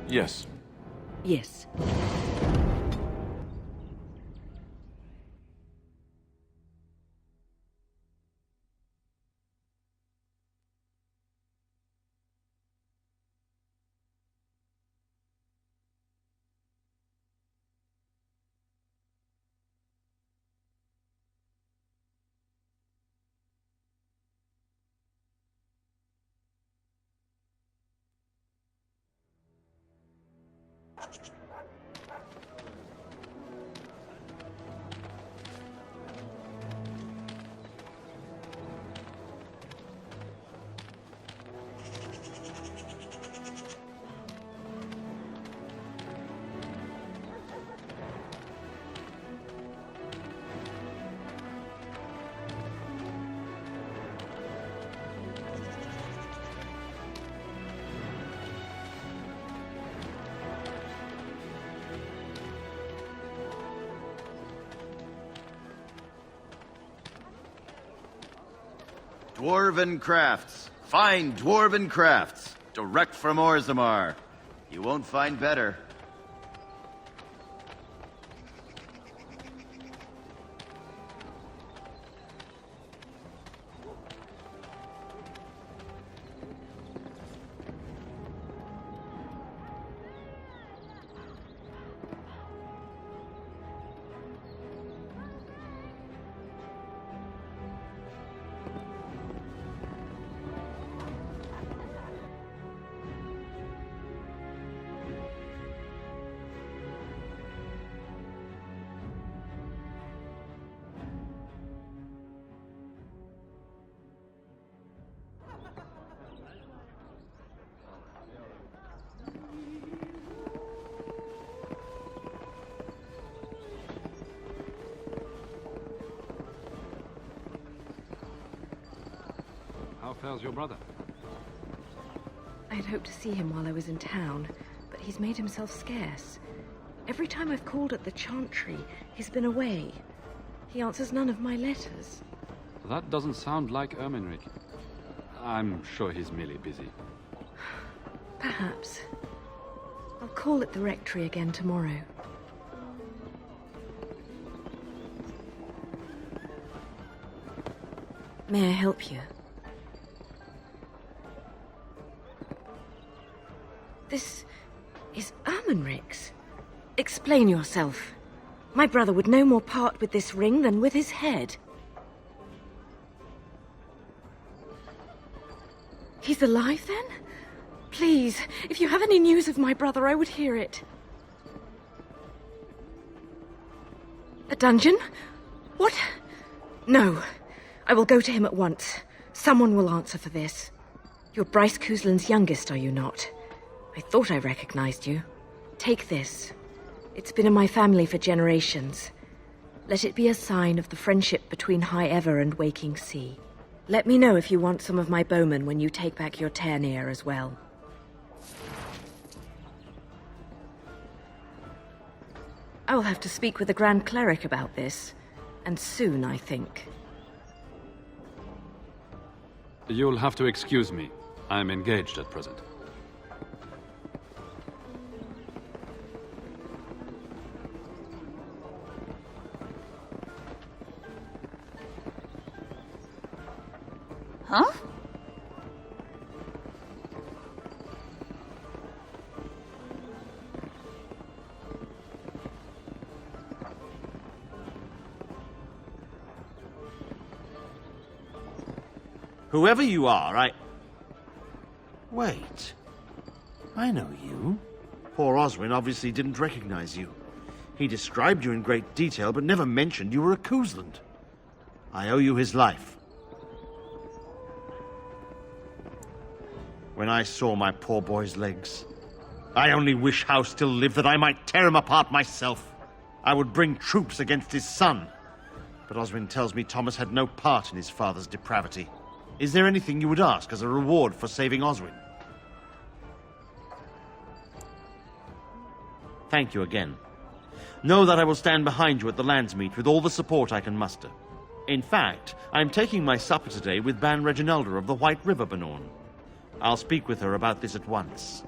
Yes. Yes. Dwarven crafts. Fine dwarven crafts. Direct from Orzammar. You won't find better. How fares your brother? I had hoped to see him while I was in town, but he's made himself scarce. Every time I've called at the Chantry, he's been away. He answers none of my letters. That doesn't sound like Ermenric. I'm sure he's merely busy. Perhaps. I'll call at the rectory again tomorrow. May I help you? This is Ermenric's. Explain yourself. My brother would no more part with this ring than with his head. He's alive, then? Please, if you have any news of my brother, I would hear it. A dungeon? What? No. I will go to him at once. Someone will answer for this. You're Bryce COUSLAND's youngest, are you not? I thought I recognized you. Take this. It's been in my family for generations. Let it be a sign of the friendship between High Ever and Waking Sea. Let me know if you want some of my bowmen when you take back your Tairneer as well. I will have to speak with the Grand Cleric about this. And soon, I think. You'll have to excuse me. I'm engaged at present. Huh? Whoever you are, Wait. I know you. Poor Oswin obviously didn't recognize you. He described you in great detail, but never mentioned you were a COUSLAND. I owe you his life. When I saw my poor boy's legs, I only wish House still lived that I might tear him apart myself. I would bring troops against his son. But Oswin tells me Thomas had no part in his father's depravity. Is there anything you would ask as a reward for saving Oswin? Thank you again. Know that I will stand behind you at the Landsmeet with all the support I can muster. In fact, I am taking my supper today with Ban Reginalda of the White River Banorn. I'll speak with her about this at once.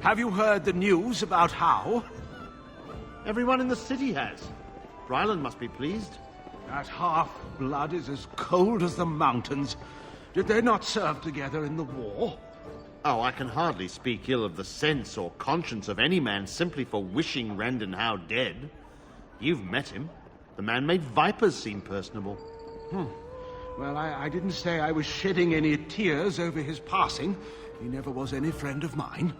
Have you heard the news about Howe? Everyone in the city has. Ryland must be pleased. That half-blood is as cold as the mountains. Did they not serve together in the war? Oh, I can hardly speak ill of the sense or conscience of any man simply for wishing Rendon Howe dead. You've met him. The man made vipers seem personable. Well, I didn't say I was shedding any tears over his passing. He never was any friend of mine.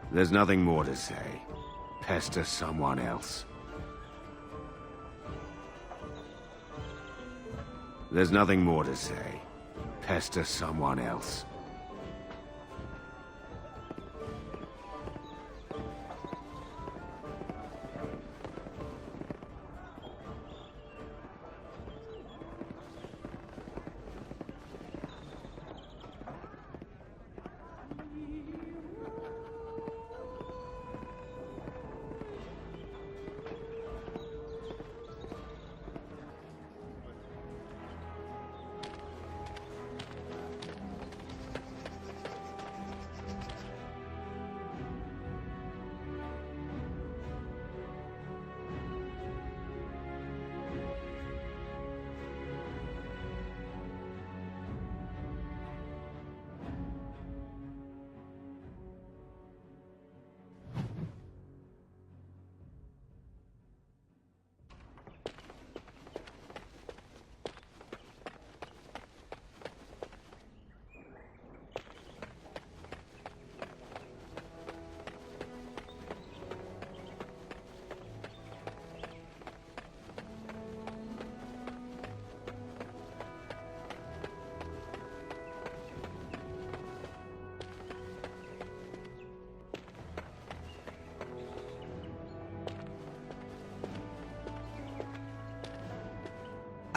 There's nothing more to say. Pester someone else. There's nothing more to say. Pester someone else.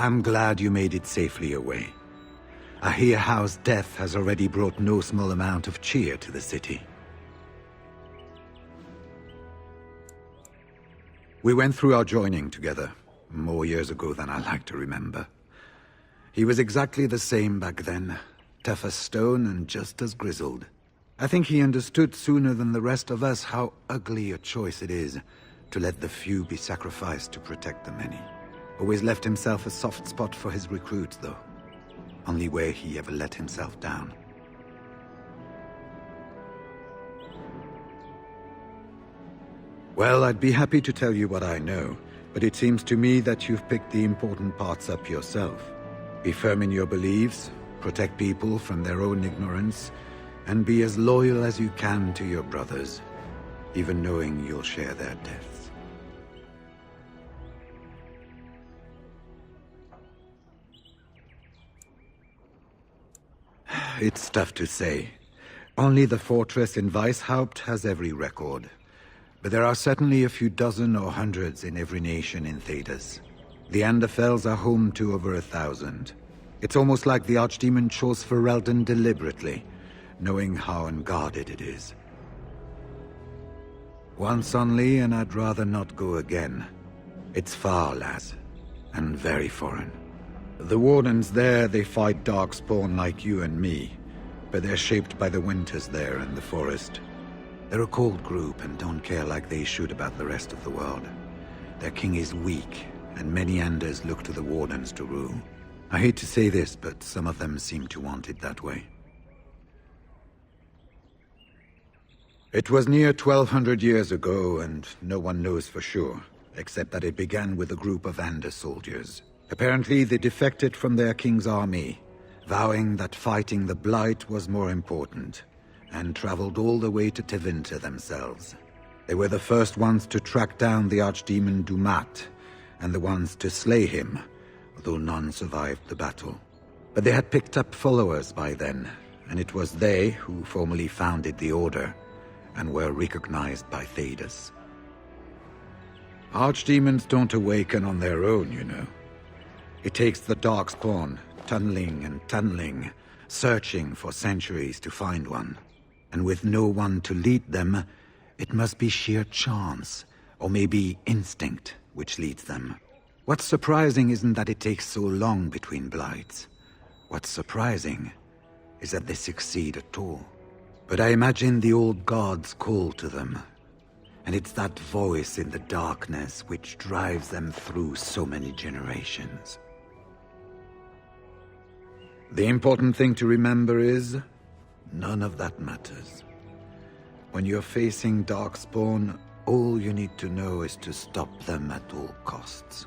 I'm glad you made it safely away. I hear Howe's death has already brought no small amount of cheer to the city. We went through our joining together, more years ago than I like to remember. He was exactly the same back then, tough as stone and just as grizzled. I think he understood sooner than the rest of us how ugly a choice it is to let the few be sacrificed to protect the many. Always left himself a soft spot for his recruits, though. Only where he ever let himself down. Well, I'd be happy to tell you what I know, but it seems to me that you've picked the important parts up yourself. Be firm in your beliefs, protect people from their own ignorance, and be as loyal as you can to your brothers, even knowing you'll share their deaths. It's tough to say. Only the fortress in Weishaupt has every record. But there are certainly a few dozen or hundreds in every nation in Thedas. The Anderfells are home to over 1,000. It's almost like the Archdemon chose Ferelden deliberately, knowing how unguarded it is. Once only, and I'd rather not go again. It's far, lass, and very foreign. The Wardens there, they fight Darkspawn like you and me, but they're shaped by the winters there in the forest. They're a cold group and don't care like they should about the rest of the world. Their king is weak, and many Anders look to the Wardens to rule. I hate to say this, but some of them seem to want it that way. It was near 1,200 years ago, and no one knows for sure, except that it began with a group of Anders soldiers. Apparently, they defected from their king's army, vowing that fighting the Blight was more important, and traveled all the way to Tevinter themselves. They were the first ones to track down the Archdemon Dumat, and the ones to slay him, although none survived the battle. But they had picked up followers by then, and it was they who formally founded the Order, and were recognized by Thedas. Archdemons don't awaken on their own, you know. It takes the Darkspawn tunneling and tunneling, searching for centuries to find one. And with no one to lead them, it must be sheer chance, or maybe instinct, which leads them. What's surprising isn't that it takes so long between blights. What's surprising is that they succeed at all. But I imagine the old gods call to them, and it's that voice in the darkness which drives them through so many generations. The important thing to remember is, none of that matters. When you're facing Darkspawn, all you need to know is to stop them at all costs.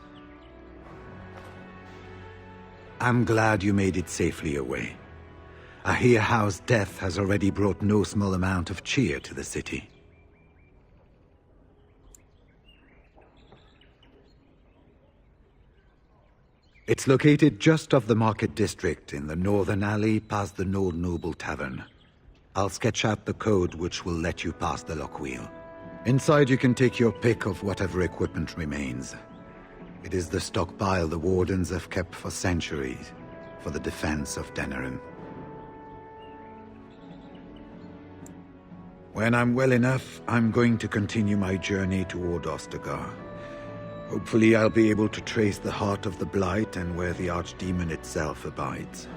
I'm glad you made it safely away. I hear Howe's death has already brought no small amount of cheer to the city. It's located just off the Market District in the northern alley past the Old Noble Tavern. I'll sketch out the code which will let you pass the lock wheel. Inside you can take your pick of whatever equipment remains. It is the stockpile the Wardens have kept for centuries for the defense of Denerim. When I'm well enough, I'm going to continue my journey toward Ostagar. Hopefully I'll be able to trace the heart of the Blight and where the Archdemon itself abides.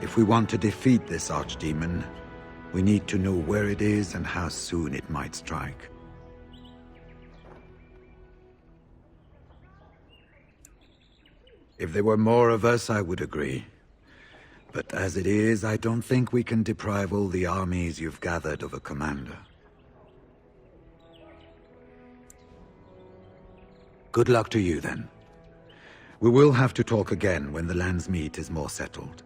If we want to defeat this Archdemon, we need to know where it is and how soon it might strike. If there were more of us, I would agree. But as it is, I don't think we can deprive all the armies you've gathered of a commander. Good luck to you, then. We will have to talk again when the Landsmeet is more settled.